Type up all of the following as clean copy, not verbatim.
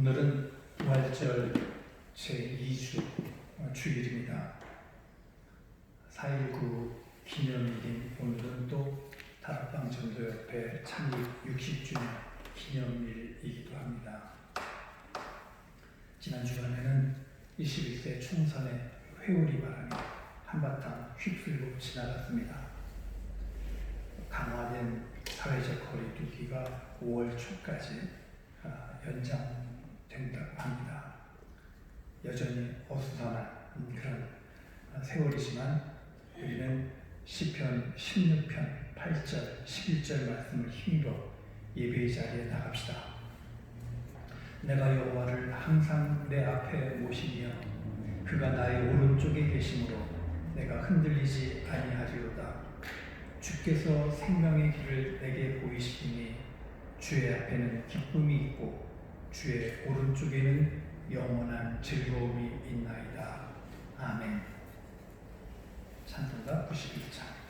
오늘은 부활절 제2주 주일입니다. 4.19 기념일인 오늘은 또 다락방 전도협회 창립 60주년 기념일이기도 합니다. 지난 주간에는 21세 총선의 회오리 바람이 한바탕 휩쓸고 지나갔습니다. 강화된 사회적 거리두기가 5월 초까지 연장된다고 합니다. 여전히 어수선한 그런 세월이지만 우리는 시편 16편 8절 11절 말씀을 힘입어 예배의 자리에 나갑시다. 내가 여호와를 항상 내 앞에 모시며 그가 나의 오른쪽에 계심으로 내가 흔들리지 아니하리로다. 주께서 생명의 길을 내게 보이시니 주의 앞에는 기쁨이 있고 주의 오른쪽에는 영원한 즐거움이 있나이다. 아멘. 찬송가 91장입니다.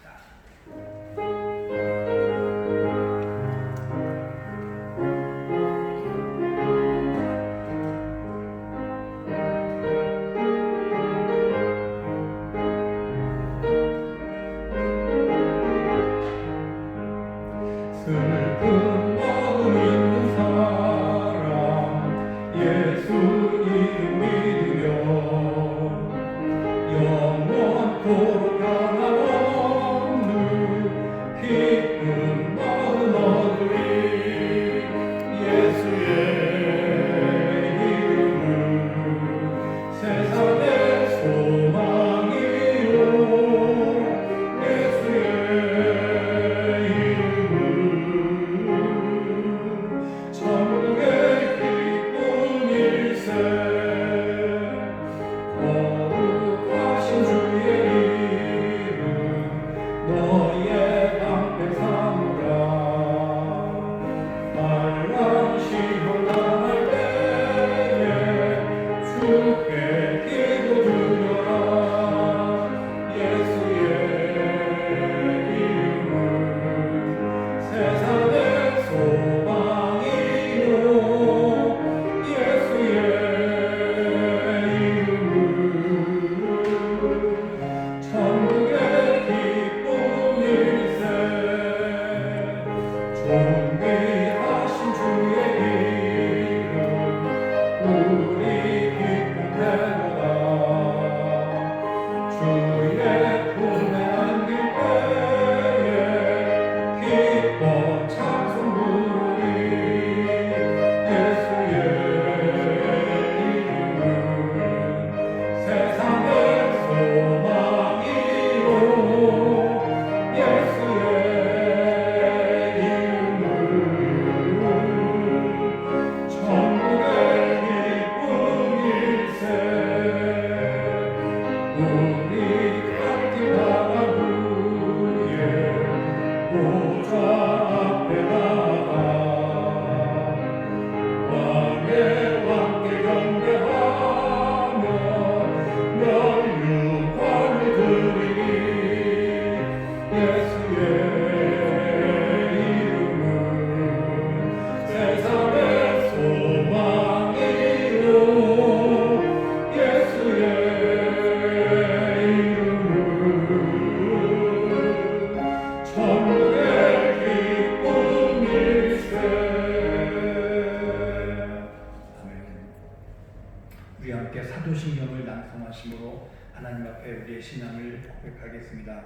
우리 함께 사도신경을 낭송하심으로 하나님 앞에 우리의 신앙을 고백하겠습니다.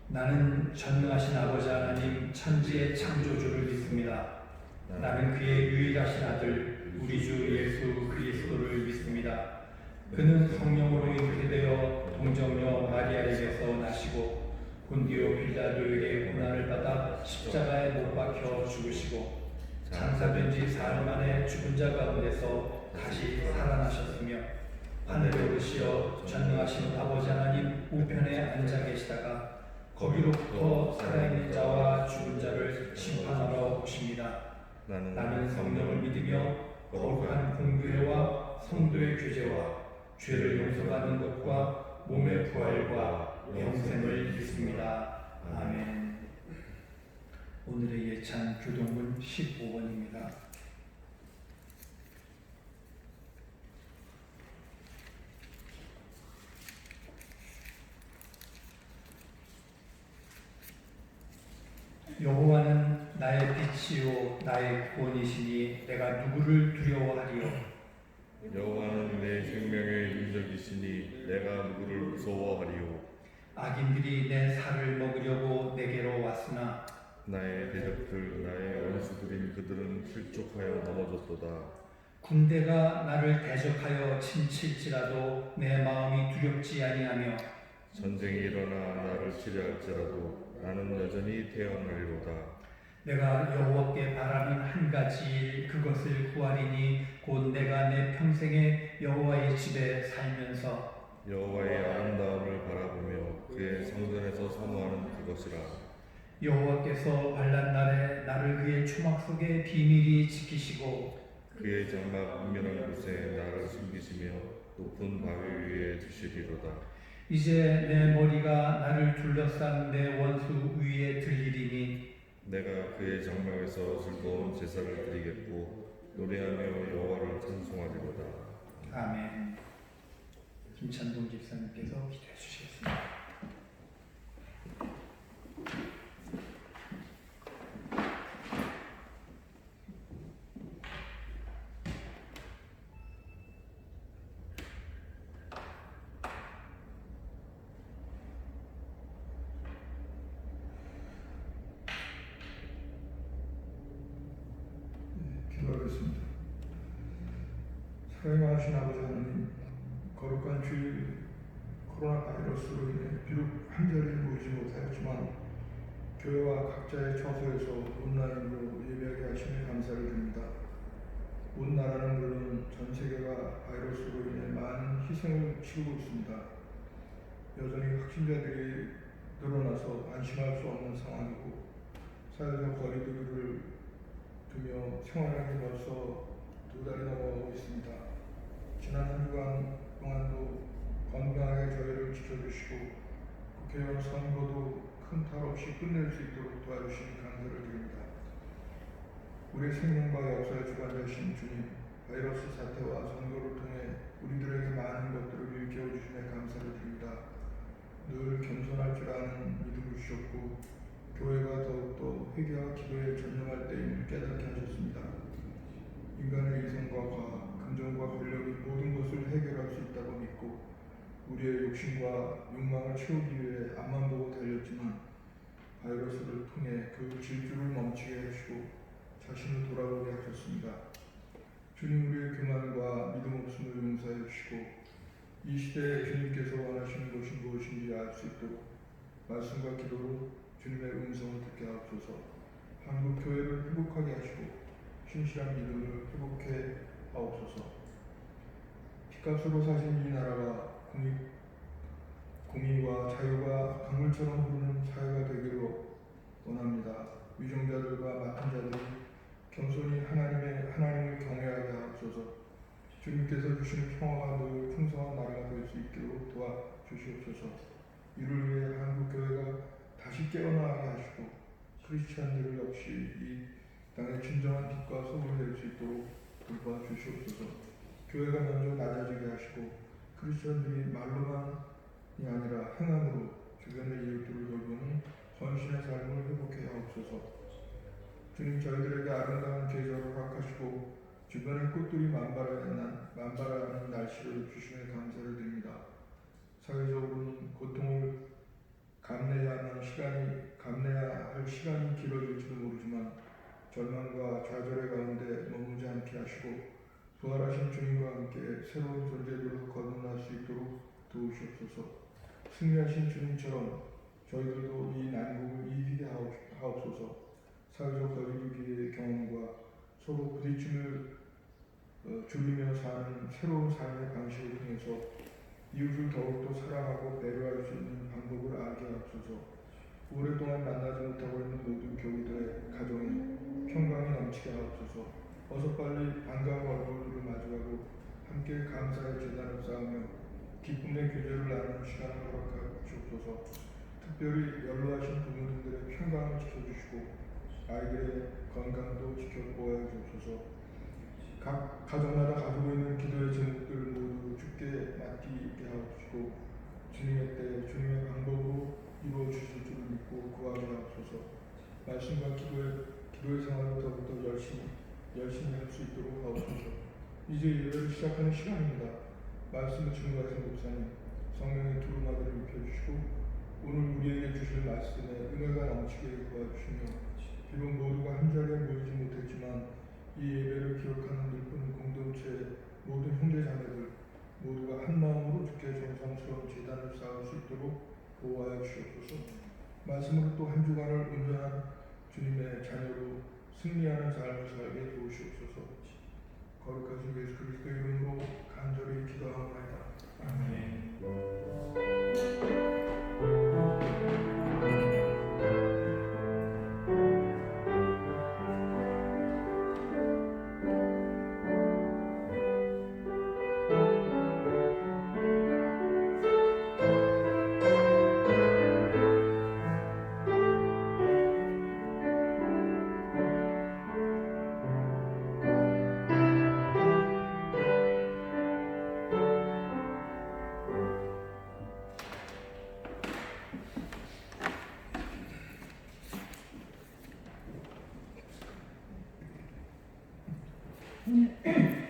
나는 전능하신 아버지 하나님 천지의 창조주를 믿습니다. 나는 그의 유일하신 아들 우리 주 예수 그리스도를 믿습니다. 그는 성령으로 잉태되어 동정녀 마리아에게서 나시고 본디오 빌라도에게 고난을 받아 십자가에 못 박혀 죽으시고 장사된 지 사흘 만에 죽은 자 가운데서 다시 살아나셨으며 하늘에 오르시어 전능하신 아버지 하나님 우편에 앉아 계시다가 거기로부터 살아있는 자와 죽은 자를 심판하러 오십니다. 나는 성령을 믿으며 거룩한 공교회와 성도의 교제와 죄를 용서받는 것과 몸의 부활과 영생을 믿습니다. 아멘. 오늘의 예찬 교동문 15번입니다. 여호와는 나의 빛이요 나의 구원이시니 내가 누구를 두려워하리요. 여호와는 내 생명의 인적이시니 내가 누구를 무서워하리요. 악인들이 내 살을 먹으려고 내게로 왔으나 나의 대적들 나의 원수들인 그들은 실족하여 넘어졌도다. 군대가 나를 대적하여 침칠지라도 내 마음이 두렵지 아니하며 전쟁이 일어나 나를 치려할지라도 나는 여전히 태어나리로다. 내가 여호와께 바라는 한 가지 일 그것을 구하리니 곧 내가 내 평생에 여호와의 집에 살면서 여호와의 아름다움을 바라보며 그의 성전에서 사모하는 그것이라. 여호와께서 환난 날에 나를 그의 초막 속에 비밀히 지키시고 그의 장막 은밀한 곳에 나를 숨기시며 높은 바위 위에 두시리로다. 이제 내 머리가 나를 둘러싼 내 원수 위에 들리리니 내가 그의 장막에서 즐거운 제사를 드리겠고 노래하며 여호와를 찬송하리로다. 아멘. 김찬동 집사님께서 기도해 주시겠습니다. 기도하겠습니다. 사랑하신 아버지 하나님, 거룩한 주일 코로나 바이러스로 인해 비록 한자리에 모이지 못하였지만 교회와 각자의 처소에서 온라인으로 예배하게 하시니 감사를 드립니다. 온 나라는 물론 전 세계가 바이러스로 인해 많은 희생을 치르고 있습니다. 여전히 확진자들이 늘어나서 안심할 수 없는 상황이고 사회적 거리두기를 두며 생활하기 벌써 2달이 넘어가고 있습니다. 지난 한 주간 동안도 건강하게 저희를 지켜주시고 국회의원 선거도 큰 탈 없이 끝낼 수 있도록 도와주시니 감사를 드립니다. 우리의 생명과 역사의 주관자신 주님, 바이러스 사태와 선거를 통해 우리들에게 많은 것들을 일깨워 주시니 감사를 드립니다. 늘 겸손할 줄 아는 믿음을 주셨고 교회가 더욱더 회개와 기도에 전념할 때임을 깨닫게 하셨습니다. 인간의 이성과 과학, 금전과 권력이 모든 것을 해결할 수 있다고 믿고 우리의 욕심과 욕망을 채우기 위해 앞만 보고 달렸지만 바이러스를 통해 그 질주를 멈추게 하시고 자신을 돌아보게 하셨습니다. 주님, 우리의 교만과 믿음 없음을 용서해 주시고 이 시대에 주님께서 원하시는 것이 무엇인지 알 수 있도록 말씀과 기도로 주님의 음성을 듣게 하옵소서. 한국 교회를 회복하게 하시고 신실한 믿음을 회복해 하옵소서. 피값으로 사신 이 나라가 공의와 자유가 강물처럼 흐르는 사회가 되기를 원합니다. 위정자들과 맡은 자들이 겸손히 하나님을 경외하게 하옵소서. 주님께서 주신 평화가 늘 풍성한 나라가 될 수 있도록 도와주시옵소서. 이를 위해 한국교회가 다시 깨어나게 하시고 크리스찬들 역시 이 땅의 진정한 빛과 소금이 될 수 있도록 돌봐주시옵소서. 교회가 먼저 낮아지게 하시고 크리스찬들이 말로만이 아니라 행함으로 주변의 이웃들을 돌보는 헌신의 삶을 회복해 하옵소서. 주님, 저희들에게 아름다운 계절을 허락하시고 주변의 꽃들이 만발하는 날씨를 주시니 감사를 드립니다. 사회적으로는 고통을 감내해야 할 시간이 길어질지도 모르지만 절망과 좌절의 가운데 머무지 않게 하시고 부활하신 주님과 함께 새로운 존재들로 거듭날 수 있도록 도우시옵소서. 승리하신 주님처럼 저희들도 이 난국을 이기게 하옵소서. 사회적 거리두기의 경험과 서로 부딪힘을 줄이며 사는 새로운 삶의 방식을 통해서 이웃을 더욱더 사랑하고 배려할 수 있는 방법을 알게 하옵소서. 오랫동안 만나지 못하고 있는 모든 교우들의 가정에 평강이 넘치게 하옵소서. 어서 빨리 반가운 얼굴들을 마주하고 함께 감사의 제단을 쌓으며 기쁨의 교제를 나누는 시간을 허락하옵소서. 특별히 연로하신 부모님들의 평강을 지켜주시고 아이들의 건강도 지켜보아 주옵소서. 각 가정마다 가지고 있는 기도의 제목들 모두 주께 맡기게 하옵시고 주님의 때 주님의 방법으로 이루어 주실 줄을 믿고 구하게 하옵소서. 말씀과 기도의 생활을 더욱더 열심히 할 수 있도록 하옵소서. 이제 예배를 시작하는 시간입니다. 말씀을 증거하신 목사님, 성령의 두루마리를 입혀주시고 오늘 우리에게 주실 말씀에 은혜가 넘치게 도와주시며 비록 모두가 한자리에 모이지 못했지만 이 예배를 기억하는 일꾼 공동체 모든 형제자매들 모두가 한 마음으로 주께 정성스러운 제단을 쌓을 수 있도록 보호하여 주옵소서. 말씀으로 또 한 주간을 온전한 주님의 자녀로 승리하는 삶을 살게 도우시옵소서. 거룩하신 예수 그리스도 이름으로 간절히 기도하옵나이다. 아멘.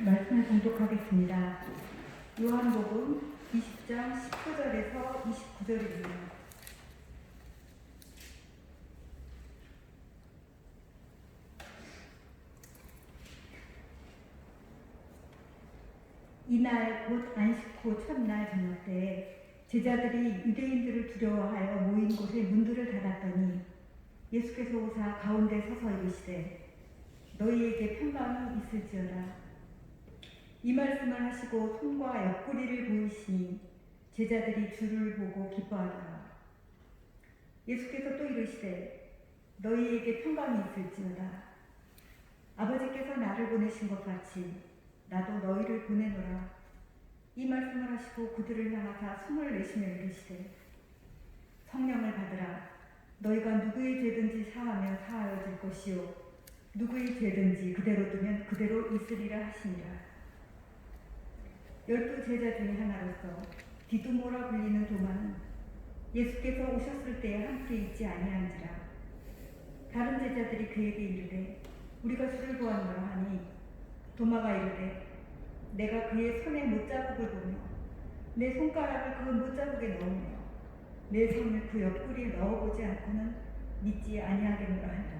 말씀을 봉독하겠습니다. 요한복음 20장 19절에서 29절입니다. 이날 곧 안식 후 첫날 저녁 때 제자들이 유대인들을 두려워하여 모인 곳에 문들을 닫았더니 예수께서 오사 가운데 서서 이르시되 너희에게 평강이 있을지어다. 이 말씀을 하시고 손과 옆구리를 보이시니 제자들이 주를 보고 기뻐하더라. 예수께서 또 이르시되 너희에게 평강이 있을지어다. 아버지께서 나를 보내신 것 같이 나도 너희를 보내노라. 이 말씀을 하시고 그들을 향하사 숨을 내쉬며 이르시되 성령을 받으라. 너희가 누구의 죄든지 사하면 사하여질 것이요 누구의 죄든지 그대로 두면 그대로 있으리라 하시니라. 12 제자 중에 하나로서 디두모라 불리는 도마는 예수께서 오셨을 때에 함께 있지 아니한지라. 다른 제자들이 그에게 이르되 우리가 주를 보았노라 하니 도마가 이르되 내가 그의 손에 못자국을 보며 내 손가락을 그 못자국에 넣으며 내 손을 그 옆구리에 넣어보지 않고는 믿지 아니하겠노라 하니라.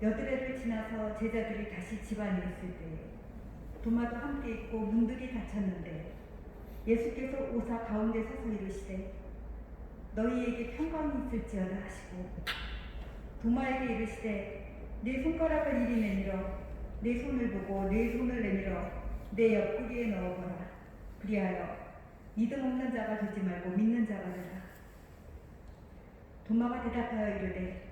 여드레를 지나서 제자들이 다시 집 안에 있을 때에 도마도 함께 있고 문들이 닫혔는데 예수께서 오사 가운데 서서 이르시되 너희에게 평강이 있을지어다 하시고 도마에게 이르시되 내 손가락을 이리 내밀어 내 손을 보고 내 손을 내밀어 내 옆구리에 넣어보라. 그리하여 믿음 없는 자가 되지 말고 믿는 자가 되라. 도마가 대답하여 이르되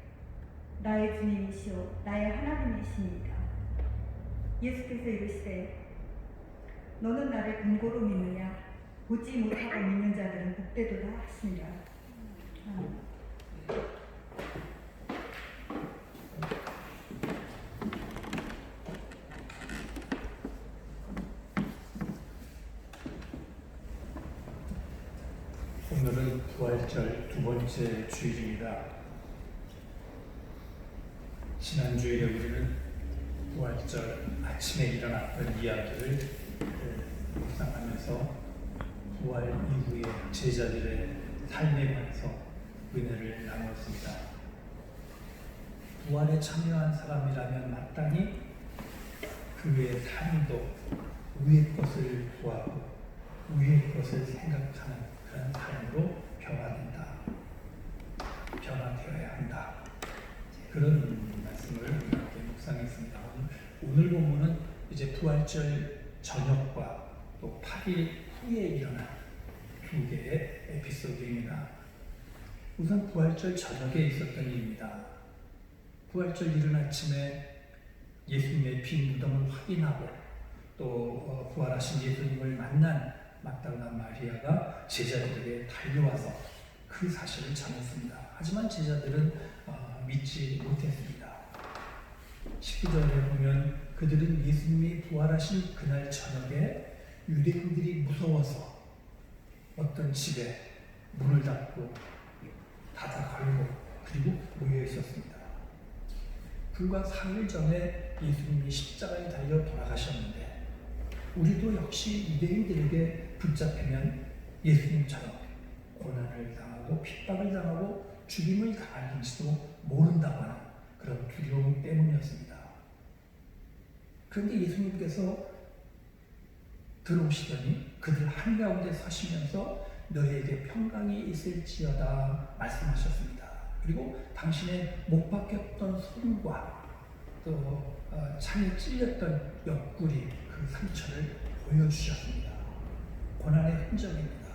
나의 주님이시오 나의 하나님이시니이다. 예수께서 이르시되 너는 나를 본고로 믿느냐? 보지 못하고 믿는 자들은 복되도다 하시니라. 아멘. 오늘은 부활절 두 번째 주일입니다. 지난주 일요일은 부활절 아침에 일어났던 이야기를 묵상하면서 부활 이후의 제자들의 삶에 관해서 은혜를 나누었습니다. 부활에 참여한 사람이라면 마땅히 그의 삶도 위의 것을 구하고 위의 것을 생각하는 그런 삶으로 변화되어야 한다. 그런 말씀을 함께 묵상했습니다. 오늘 본문은 이제 부활절 저녁과 또 8일 후에 일어난 두 개의 에피소드입니다. 우선 부활절 저녁에 있었던 일입니다. 부활절 이른 아침에 예수님의 빈 무덤을 확인하고 또 부활하신 예수님을 만난 막달라 마리아가 제자들에게 달려와서 그 사실을 전했습니다. 하지만 제자들은 믿지 못했습니다. 19절에 보면 그들은 예수님이 부활하신 그날 저녁에 유대인들이 무서워서 어떤 집에 문을 닫고 닫아 걸고 그리고 모여 있었습니다. 불과 3일 전에 예수님이 십자가에 달려 돌아가셨는데 우리도 역시 유대인들에게 붙잡히면 예수님처럼 고난을 당하고 핍박을 당하고 죽임을 당할지도 모른다고 하는 그런 두려움 때문이었습니다. 그런데 예수님께서 들어오시더니 그들 한가운데 서시면서 너희에게 평강이 있을지어다 말씀하셨습니다. 그리고 당신의 못 박혔던 손과 또 창에 찔렸던 옆구리 그 상처를 보여주셨습니다. 고난의 흔적입니다.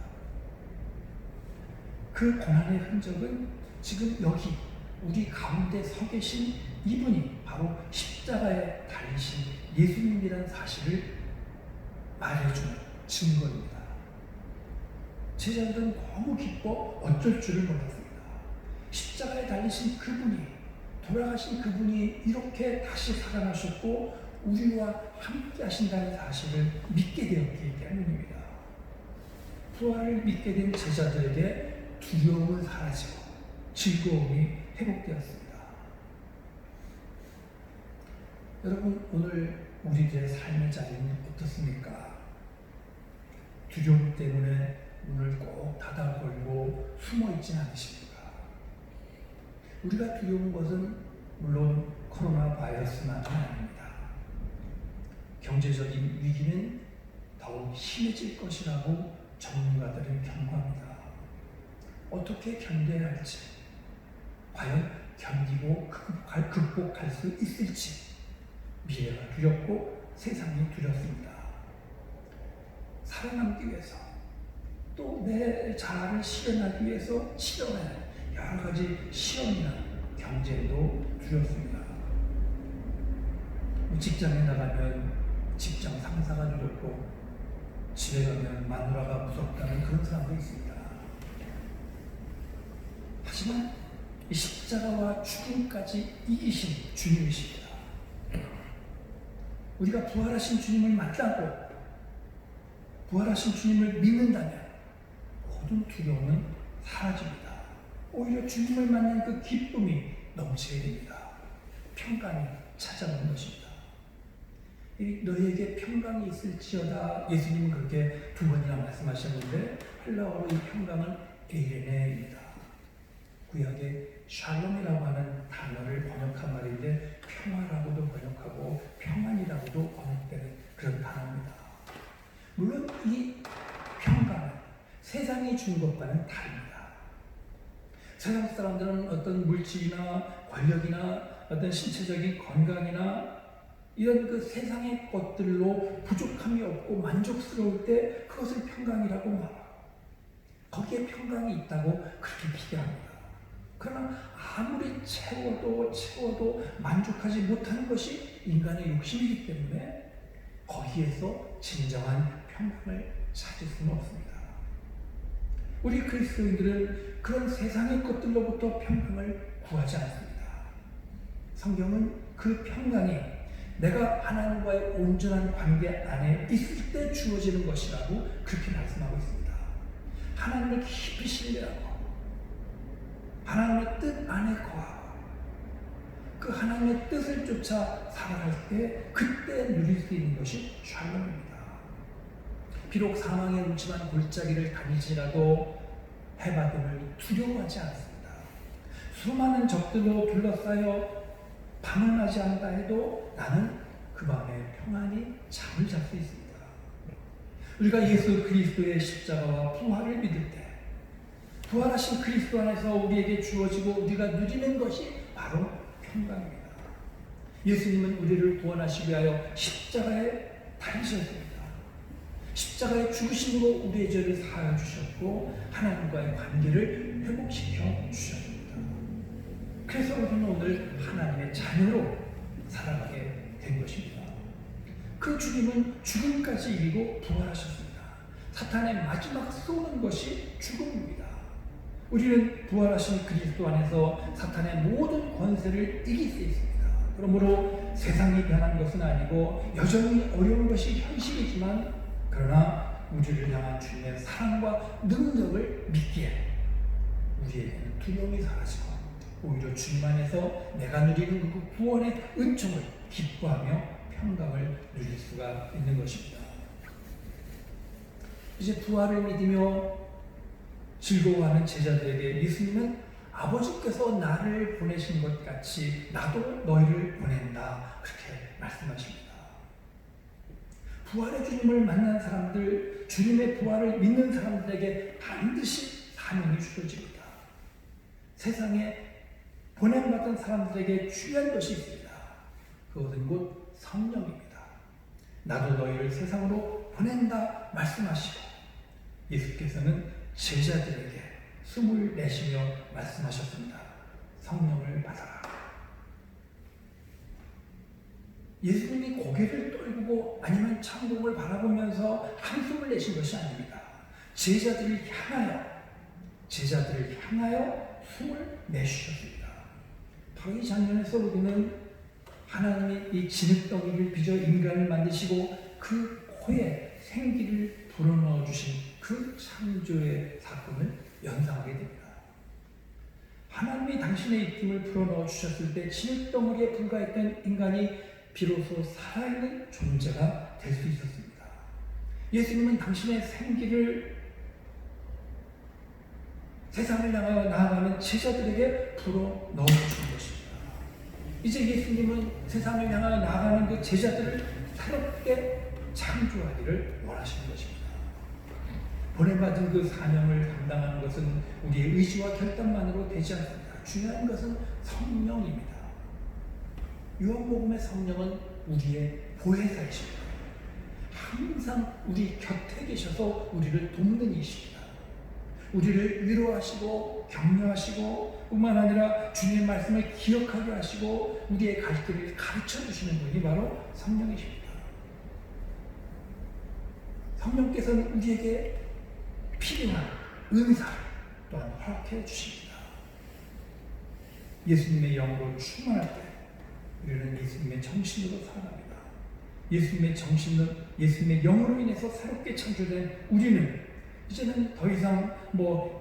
그 고난의 흔적은 지금 여기 우리 가운데 서 계신 이분이 바로 십자가에 달리신 예수님이라는 사실을 말해주는 증거입니다. 제자들은 너무 기뻐 어쩔 줄을 몰랐습니다. 십자가에 달리신 그분이, 돌아가신 그분이 이렇게 다시 살아나셨고 우리와 함께 하신다는 사실을 믿게 되었기 때문입니다. 부활을 믿게 된 제자들에게 두려움은 사라지고 즐거움이 회복되었습니다. 여러분, 오늘 우리들의 삶의 자리는 어떻습니까? 두려움 때문에 문을 꼭 닫아 걸고 숨어 있지 않으십니까? 우리가 두려운 것은 물론 코로나 바이러스만은 아닙니다. 경제적인 위기는 더욱 심해질 것이라고 전문가들은 경고합니다. 어떻게 견뎌야 할지, 과연 견디고 극복할 수 있을지 미래가 두렵고 세상이 두렵습니다. 살아남기 위해서 또 내 자아를 실현하기 위해서 치러야 할 여러 가지 시험이나 경쟁도 두렵습니다. 직장에 나가면 직장 상사가 두렵고 집에 가면 마누라가 무섭다는 그런 사람도 있습니다. 하지만 이 십자가와 죽음까지 이기신 주님이십니다. 우리가 부활하신 주님을 만나고 부활하신 주님을 믿는다면 모든 두려움은 사라집니다. 오히려 주님을 만난 그 기쁨이 넘치게 됩니다. 평강이 찾아오는 것입니다. 너희에게 평강이 있을지어다 예수님은 그렇게 2번이나 말씀하셨는데 헬라어로 이 평강은 에이레네입니다. 구약의 샬롬이라고 하는 단어를 번역한 말인데 평화라고도 번역하고 평안이라고도 번역되는 그런 단어입니다. 물론 이 평강은 세상이 준 것과는 다릅니다. 세상 사람들은 어떤 물질이나 권력이나 어떤 신체적인 건강이나 이런 그 세상의 것들로 부족함이 없고 만족스러울 때 그것을 평강이라고 말합니다. 거기에 평강이 있다고 그렇게 비교합니다. 그러나 아무리 채워도 만족하지 못하는 것이 인간의 욕심이기 때문에 거기에서 진정한 평강을 찾을 수는 없습니다. 우리 그리스도인들은 그런 세상의 것들로부터 평강을 구하지 않습니다. 성경은 그 평강이 내가 하나님과의 온전한 관계 안에 있을 때 주어지는 것이라고 그렇게 말씀하고 있습니다. 하나님을 깊이 신뢰하고 하나님의 뜻 안에 거하고 그 하나님의 뜻을 쫓아 살아갈 때 그때 누릴 수 있는 것이 샬롬입니다. 비록 사망의 음침한 골짜기를 다닐지라도 해받음을 두려워하지 않습니다. 수많은 적들로 둘러싸여 밤을 맞이 한다 해도 나는 그 밤에 평안히 잠을 잘 수 있습니다. 우리가 예수 그리스도의 십자가와 부활을 믿을 때 부활하신 그리스도 안에서 우리에게 주어지고 우리가 누리는 것이 바로 평강입니다. 예수님은 우리를 구원하시기 위하여 십자가에 달리셨습니다. 십자가의 죽으심으로 우리의 죄를 사하여 주셨고 하나님과의 관계를 회복시켜 주셨습니다. 그래서 우리는 오늘 하나님의 자녀로 살아가게 된 것입니다. 그 주님은 죽음까지 이기고 부활하셨습니다. 사탄의 마지막 쏘는 것이 죽음입니다. 우리는 부활하신 그리스도 안에서 사탄의 모든 권세를 이길 수 있습니다. 그러므로 세상이 변한 것은 아니고 여전히 어려운 것이 현실이지만 그러나 우리를 향한 주님의 사랑과 능력을 믿기에 우리에게는 두려움이 사라지고 오히려 주님 안에서 내가 누리는 그 구원의 은총을 기뻐하며 평강을 누릴 수가 있는 것입니다. 이제 부활을 믿으며 즐거워하는 제자들에게 예수님은 아버지께서 나를 보내신 것 같이 나도 너희를 보낸다, 그렇게 말씀하십니다. 부활의 주님을 만난 사람들, 주님의 부활을 믿는 사람들에게 반드시 사명이 주어집니다. 세상에 보냄받은 사람들에게 중요한 것이 있습니다. 그것은 곧 성령입니다. 나도 너희를 세상으로 보낸다 말씀하시고, 예수께서는 제자들에게 숨을 내쉬며 말씀하셨습니다. 성령을 받아라. 예수님이 고개를 떨구고 아니면 천국을 바라보면서 한숨을 내신 것이 아닙니다. 제자들을 향하여 숨을 내쉬셨습니다. 바로 이 장면에서 우리는 하나님이 이 진흙덩이를 빚어 인간을 만드시고 그 코에 생기를 불어넣어 주신 그 창조의 사건을 연상하게 됩니다. 하나님이 당신의 입김을 불어넣어 주셨을 때 진흙덩어리에 불과했던 인간이 비로소 살아있는 존재가 될 수 있었습니다. 예수님은 당신의 생기를 세상을 향하여 나아가는 제자들에게 불어넣어 주신 것입니다. 이제 예수님은 세상을 향하여 나아가는 그 제자들을 새롭게 창조하기를 원하시는 것입니다. 보내받은 그 사명을 감당하는 것은 우리의 의지와 결단만으로 되지 않습니다. 중요한 것은 성령입니다. 요한복음의 성령은 우리의 보혜사이십니다. 항상 우리 곁에 계셔서 우리를 돕는 이십니다. 우리를 위로하시고 격려하시고 뿐만 아니라 주님의 말씀을 기억하게 하시고 우리의 갈 길을 가르쳐 주시는 분이 바로 성령이십니다. 성령께서는 우리에게 필요한 은사를 또한 허락해 주십니다. 예수님의 영으로 충만할 때 우리는 예수님의 정신으로 살아갑니다. 예수님의 정신은 예수님의 영으로 인해서 새롭게 창조된 우리는 이제는 더 이상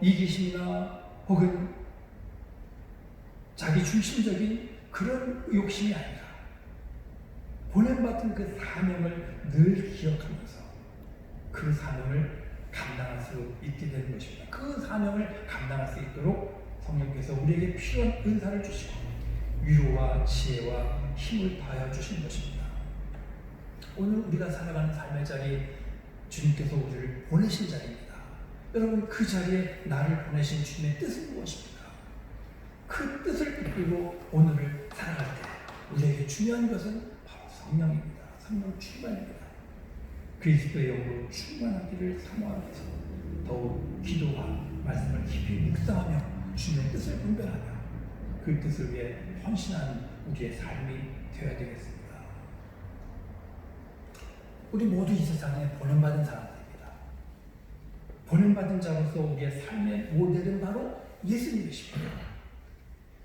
이기심이나 혹은 자기 중심적인 그런 욕심이 아니라 보냄받은 그 사명을 늘 기억하면서 그 사명을 감당할 수 있게 되는 것입니다. 그 사명을 감당할 수 있도록 성령께서 우리에게 필요한 은사를 주시고 위로와 지혜와 힘을 더하여 주시는 것입니다. 오늘 우리가 살아가는 삶의 자리, 주님께서 우리를 보내신 자리입니다. 여러분, 그 자리에 나를 보내신 주님의 뜻은 무엇입니까? 그 뜻을 붙들고 오늘을 살아갈 때 우리에게 중요한 것은 바로 성령입니다. 성령 충만입니다. 그리스도의 영으로 충만하기를 사모하면서 더욱 기도와 말씀을 깊이 묵상하며 주님의 뜻을 분별하며 그 뜻을 위해 헌신하는 우리의 삶이 되어야 되겠습니다. 우리 모두 이 세상에 보냄받은 사람들입니다. 보냄받은 자로서 우리의 삶의 모델은 바로 예수님이십니다.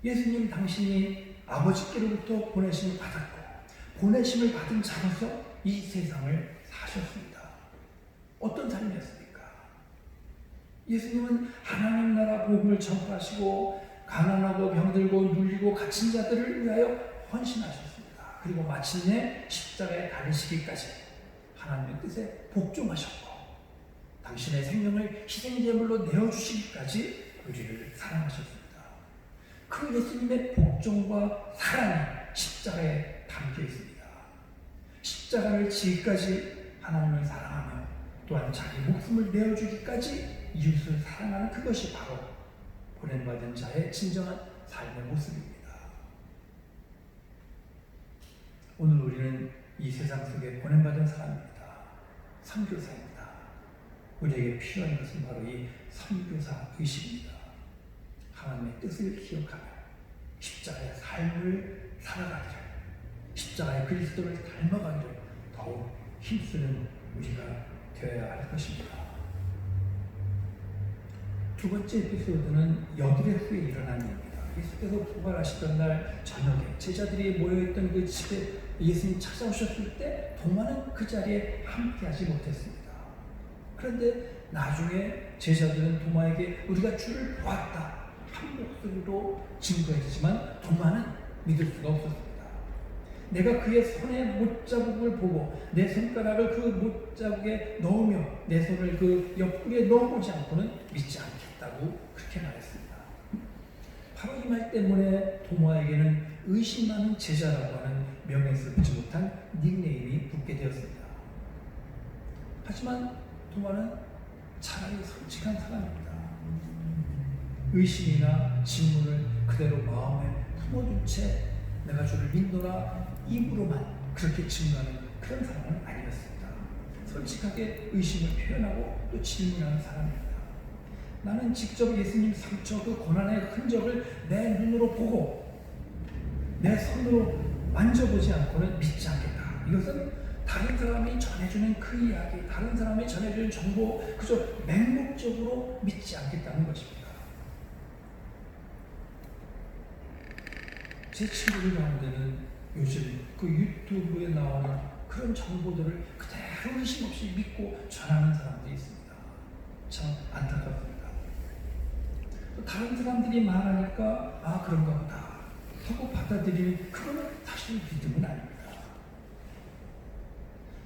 예수님 당신이 아버지께로부터 보내심을 받았고 보내심을 받은 자로서 이 세상을 사셨습니다. 어떤 삶이었습니까? 예수님은 하나님 나라 복음을 전파하시고 가난하고 병들고 눌리고 갇힌 자들을 위하여 헌신하셨습니다. 그리고 마침내 십자가에 달리시기까지 하나님의 뜻에 복종하셨고 당신의 생명을 희생제물로 내어주시기까지 우리를 사랑하셨습니다. 그 예수님의 복종과 사랑이 십자가에 담겨 있습니다. 십자가를 지기까지 하나님을 사랑하며 또한 자기 목숨을 내어주기까지 이웃을 사랑하는 그것이 바로 보냄받은 자의 진정한 삶의 모습입니다. 오늘 우리는 이 세상 속에 보냄받은 사람입니다. 선교사입니다. 우리에게 필요한 것은 바로 이 선교사 의식입니다. 하나님의 뜻을 기억하며 십자가의 삶을 살아가기를, 십자가의 그리스도를 닮아가기를 더욱 힘쓰는 우리가 되어야 할 것입니다. 두 번째 에피소드는 여드레 후에 일어난 일입니다. 예수께서 부활하시던 날 저녁에 제자들이 모여있던 그 집에 예수님 찾아오셨을 때 도마는 그 자리에 함께하지 못했습니다. 그런데 나중에 제자들은 도마에게 우리가 주를 보았다, 한 목소리로 증거했지만 도마는 믿을 수가 없었습니다. 내가 그의 손의 못자국을 보고 내 손가락을 그 못자국에 넣으며 내 손을 그 옆구리에 넣어보지 않고는 믿지 않겠다고 그렇게 말했습니다. 바로 이 말 때문에 도마에게는 의심 많은 제자라고 하는 명예스럽지 못한 닉네임이 붙게 되었습니다. 하지만 도마는 차라리 솔직한 사람입니다. 의심이나 질문을 그대로 마음에 품어둔 채 내가 주를 믿노라 입으로만 그렇게 증거하는 그런 사람은 아니었습니다. 솔직하게 의심을 표현하고 또 질문하는 사람입니다. 나는 직접 예수님 상처 그 고난의 흔적을 내 눈으로 보고 내 손으로 만져보지 않고는 믿지 않겠다. 이것은 다른 사람이 전해주는 그 이야기, 다른 사람이 전해주는 정보 그저 맹목적으로 믿지 않겠다는 것입니다. 제 친구들 가운데는 요즘 그 유튜브에 나오는 그런 정보들을 그대로 의심 없이 믿고 전하는 사람들이 있습니다. 참 안타깝습니다. 다른 사람들이 말하니까 아 그런가 보다 하고 받아들이는 그거는 사실 믿음은 아닙니다.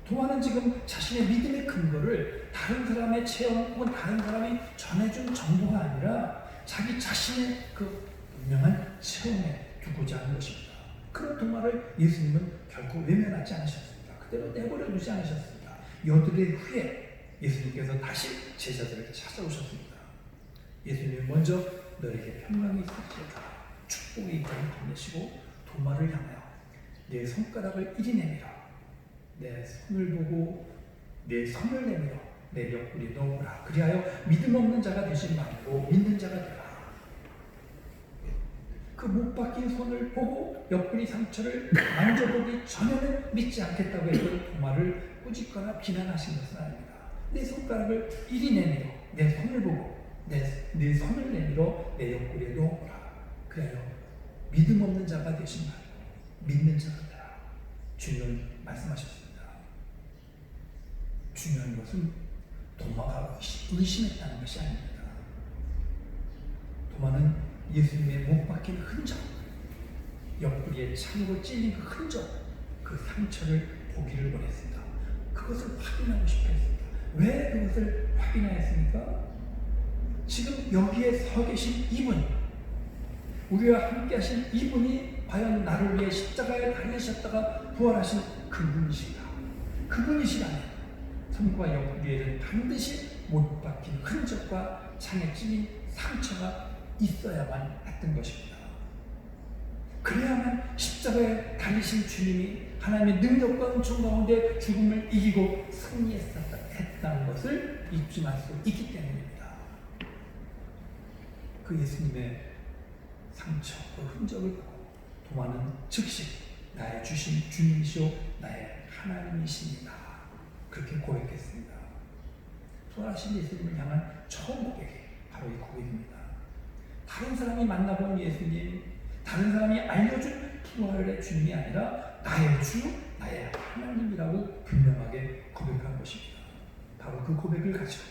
도마는 지금 자신의 믿음의 근거를 다른 사람의 체험 혹은 다른 사람이 전해준 정보가 아니라 자기 자신의 그 분명한 체험에 두고자 하는 것입니다. 그런 도마를 예수님은 결코 외면하지 않으셨습니다. 그대로 내버려 두지 않으셨습니다. 여드레 후에 예수님께서 다시 제자들을 찾아오셨습니다. 예수님은 먼저 너에게 평강이 있을지어다 축복이 있다고 건네시고 도마를 향하여 내 손가락을 이리 내밀어 내 손을 보고 내 손을 내밀어 내 옆구리에 넣어보라. 그리하여 믿음 없는 자가 되지 말고 믿는 자가 되라. 그 못 박힌 손을 보고 옆구리 상처를 만져보기 전에는 믿지 않겠다고 했던 도마를 꾸짖거나 비난하신 것은 아닙니다. 내 손가락을 이리 내밀어 내 손을 보고 내 손을 내밀어 내 옆구리에 넣어보라. 그래요. 믿음 없는 자가 되지 말고 믿는 자가 되라. 주님은 말씀하셨습니다. 중요한 것은 도마가 의심했다는 것이 아닙니다. 도마는 예수님의 못 박힌 흔적, 옆구리에 창으로 찔린 그 흔적, 그 상처를 보기를 원했습니다. 그것을 확인하고 싶어 했습니다. 왜 그것을 확인하였습니까? 지금 여기에 서 계신 이분, 우리와 함께 하신 이분이 과연 나를 위해 십자가에 달리셨다가 부활하신 그분이시다. 그분이시라면 손과 옆구리에는 반드시 못 박힌 흔적과 창에 찔린 상처가 있어야만 했던 것입니다. 그래야만 십자가에 달리신 주님이 하나님의 능력과 은총 가운데 죽음을 이기고 승리했다는 것을 입증할 수 있기 때문입니다. 그 예수님의 상처, 그 흔적을 보고 도마는 즉시 나의 주신 주님이시오 나의 하나님이십니다. 그렇게 고백했습니다. 부활하신 예수님을 향한 처음 고백이 바로 이 고백입니다. 다른 사람이 만나본 예수님, 다른 사람이 알려준 부활의 주님이 아니라 나의 주, 나의 하나님이라고 분명하게 고백한 것입니다. 바로 그 고백을 가지고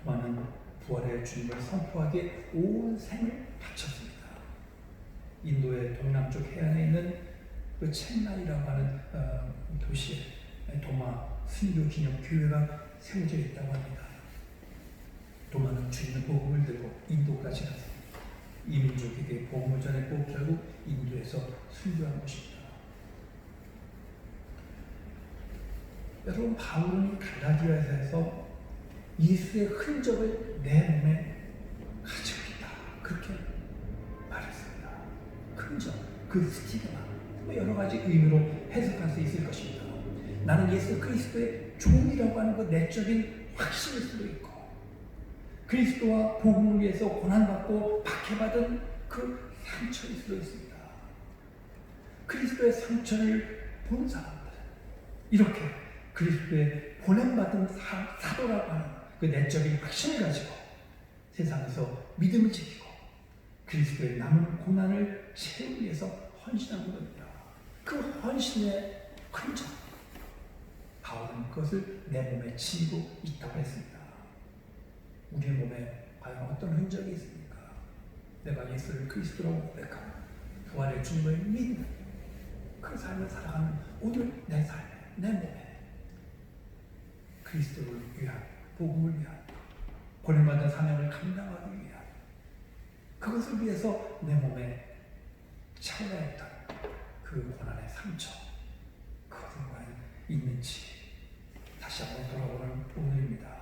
도마는 부활의 주님을 선포하기에 온 생을 바쳤습니다. 인도의 동남쪽 해안에 있는 그 첸나이라고 하는 도시에 도마 순교 기념 교회가 세워져 있다고 합니다. 도마는 주님의 복음을 들고 인도까지 가서 이민족에게 복음을 전했고 결국 인도에서 순교한 것입니다. 여러분 바울은 갈라디아에서 예수의 흔적을 내 몸에 가지고 있다 그렇게 말했습니다. 흔적, 그 스티그마 여러 가지 의미로 해석할 수 있을 것입니다. 나는 예수 그리스도의 종이라고 하는 그 내적인 확신일 수도 있고 그리스도와 복음을 위해서 고난받고 박해받은 그 상처일 수도 있습니다. 그리스도의 상처를 본 사람들 이렇게 그리스도의 보냄받은 사도라고 하는 그 내적인 확신을 가지고 세상에서 믿음을 지키고 그리스도의 남은 고난을 채우기 위해서 헌신한 겁니다. 그 헌신의 흔적 바울은 그것을 내 몸에 지니고 있다고 했습니다. 우리의 몸에 과연 어떤 흔적이 있습니까? 내가 예수를 그리스도로 고백하고 부활의 주님을 믿는 그 삶을 살아가는 오늘 내 삶에, 내 몸에 그리스도를 위한, 복음을 위한, 고난받은 사명을 감당하기 위한, 그것을 위해서 내 몸에 차오라 했던 그 고난의 상처, 그것은 과연 있는지 다시 한번 돌아보는 오늘입니다.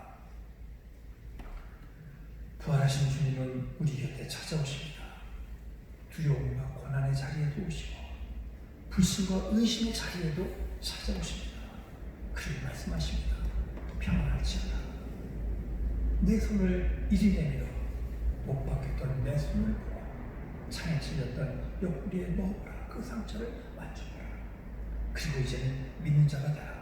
부활하신 주님은 우리 곁에 찾아오십니다. 두려움과 고난의 자리에도 오시고 불신과 의심의 자리에도 찾아오십니다. 그리고 말씀하십니다. 평안하지 않아. 내 손을 이리 내밀어 못 박혔던 내 손을 보고 창에 찔렸던 옆구리에 넣어보라. 그 상처를 만져보라. 그리고 이제는 믿는 자가 되라.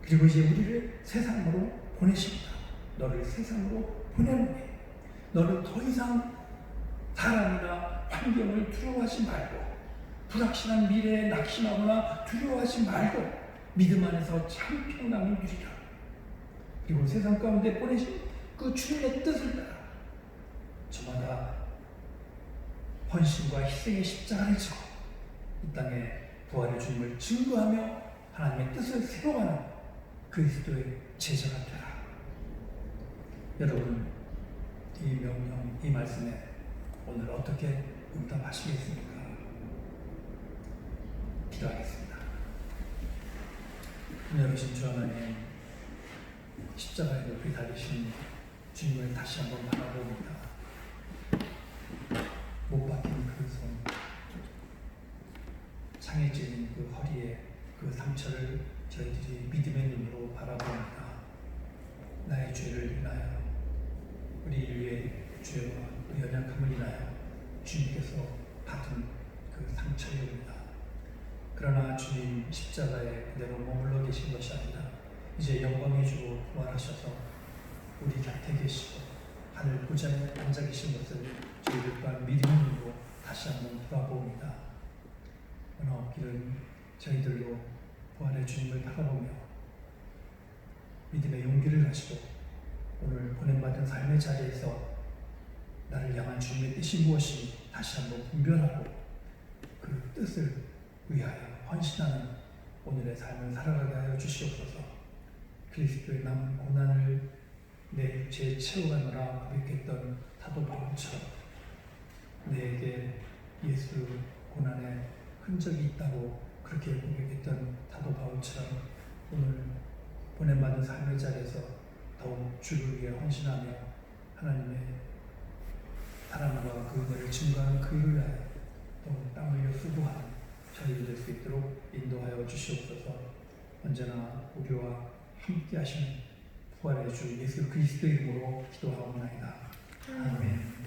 그리고 이제 우리를 세상으로 보내십니다. 너를 세상으로 보내노니 너는 더 이상 사람이나 환경을 두려워하지 말고 불확실한 미래에 낙심하거나 두려워하지 말고 믿음 안에서 참 평강을 누리라. 그리고 세상 가운데 보내신 그 주님의 뜻을 따라 저마다 헌신과 희생의 십자가를 지고 이 땅에 부활의 주님을 증거하며 하나님의 뜻을 세워가는 그리스도의 제자가 되라. 여러분, 이 명령, 이 말씀에 오늘 어떻게 응답하시겠습니까? 기도하겠습니다. 은혜로우신 주 하나님, 십자가에 높이 달리신 주님을 다시 한번 바라봅니다. 못 박힌 그 손, 창에 찔린 그 허리에 그 상처를 저희들이 믿음의 눈으로 바라봅니다. 나의 죄를 인하여, 우리 인류의 죄와 연약함을 인하여 주님께서 받은 그 상처입니다. 그러나 주님 십자가에 그대로 머물러 계신 것이 아니라 이제 영광의 주로 부활하셔서 우리 곁에 계시고 하늘 보좌에 앉아 계신 것을 저희들 또한 믿음의 눈으로 다시 한번 돌아봅니다. 오늘 길은 저희들로 부활의 주님을 바라보며 믿음의 용기를 가지고 오늘 보냄받은 삶의 자리에서 나를 향한 주님의 뜻이 무엇인지 다시 한번 분별하고 그 뜻을 위하여 헌신하는 오늘의 삶을 살아가게 하여 주시옵소서. 그리스도의 남은 고난을 내 죄에 채워가느라 고백했던 사도 바울처럼 내게 예수 고난의 흔적이 있다고 그렇게 고백했던 사도 바울처럼 오늘 보냄받은 삶의 자리에서 더욱 주를 위해 헌신하며 하나님의 사랑과 그 은혜를 증거하는 그 일을 위하여 더욱 땀 흘려 수고하는 저희들 될 수 있도록 인도하여 주시옵소서. 언제나 우리와 함께 하시는 부활의 주 예수 그리스도의 이름으로 기도하옵나이다. 아멘.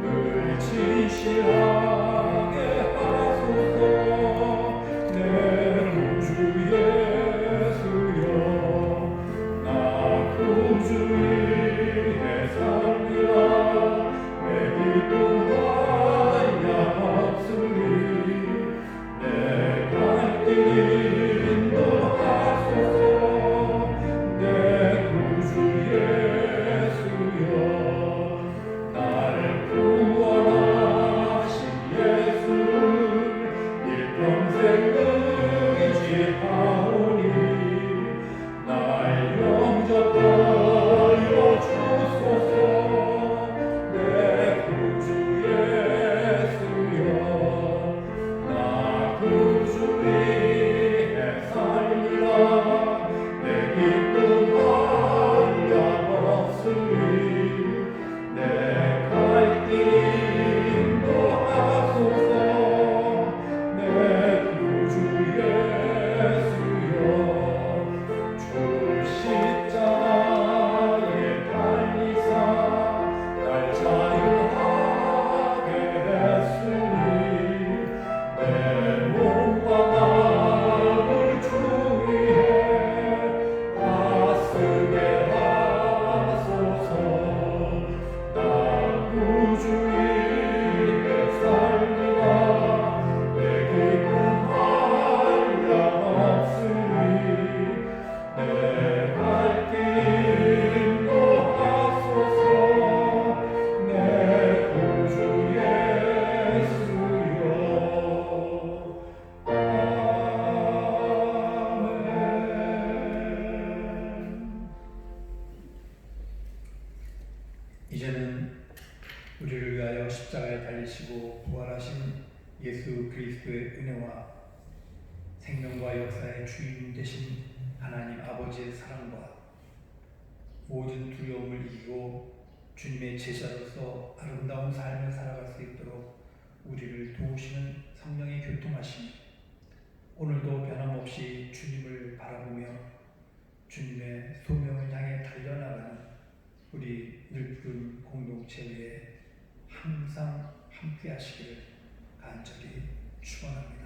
늘 진실한 십자가에 달리시고 부활하신 예수 그리스도의 은혜와 생명과 역사의 주인 되신 하나님 아버지의 사랑과 모든 두려움을 이기고 주님의 제자로서 아름다운 삶을 살아갈 수 있도록 우리를 도우시는 성령의 교통하심이 오늘도 변함없이 주님을 바라보며 주님의 소명을 향해 달려나가는 우리 늘푸른 공동체 위에 항상 함께 하시기를 간절히 축원합니다.